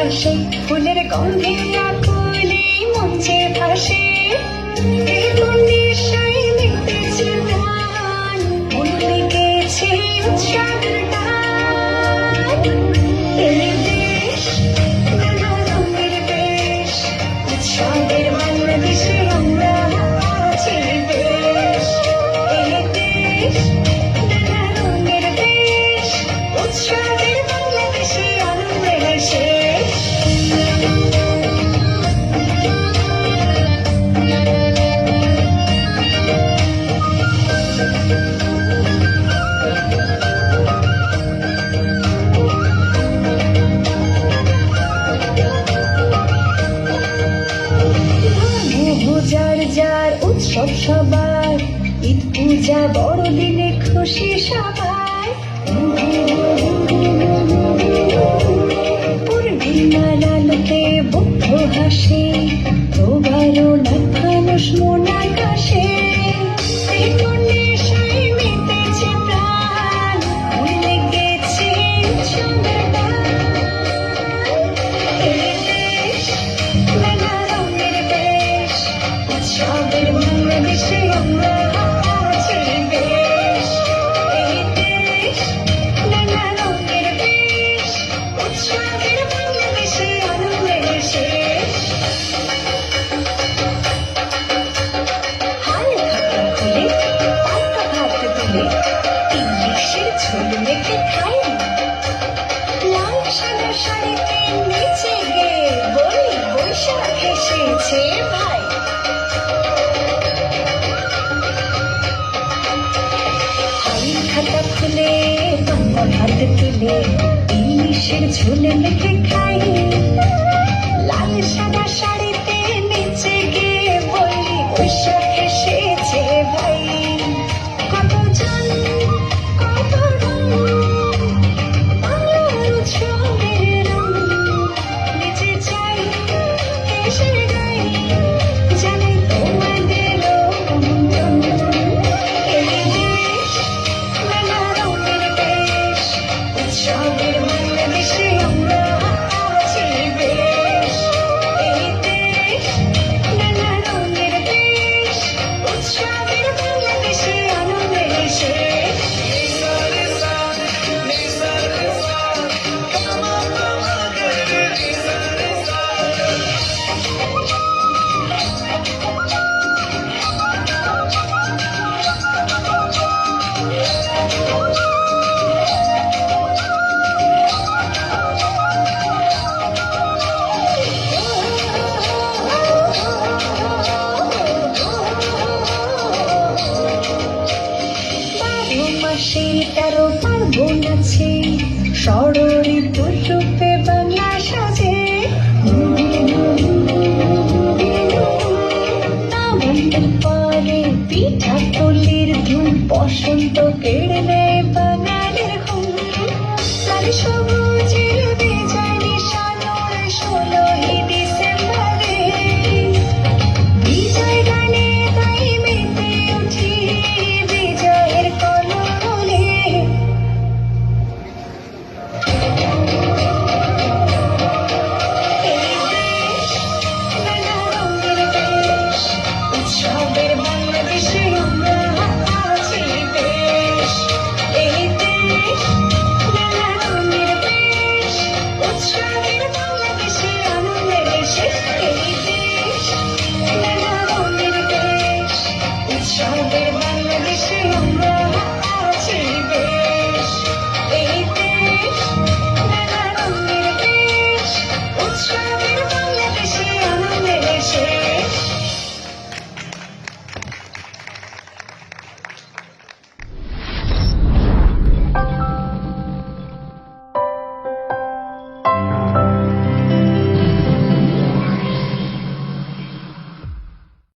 আসে, ফুলের গন্ধে আকুলে মঞ্চে ভাসে। এই নেশায় মেতেছে প্রাণ, মন লেগেছে উৎসবের গান। এই দেশ নানা রঙের বেশ, উৎসবের বাংলাদেশে আমরা আছি বেশ। এই দেশ নানা রঙের বেশ, উৎসবের বাংলাদেশে আনন্দের শেষ। যার যার উৎসব সবার, ঈদ পূজা বড়দিনে খুশি সবাই। পূর্ণিমার আলোতে বুদ্ধ হাসে, তোবারও লাখ মানুষ মন আকাশে। এই নেশায় মেতেছে প্রাণ, মন লেগেছে উৎসবের গান। এই দেশ নানা রঙের বেশ, উৎসবের বাংলাদেশে আমরা আছি বেশ। এই দেশ নানা রঙের বেশ, উৎসবের বাংলাদেশে আনন্দের শেষ। হাল খাতা খুলে পান্তা ভাত তুলে ইলিশের ঝোল মেখে খাই। লাল সাদা শাড়িতে নিচে গিয়ে বলি বৈশাখ এসেছে ভাই। হাল খাতা খুলে পান্তা ভাত তুলে ইলিশের ঝোল মেখে খাই।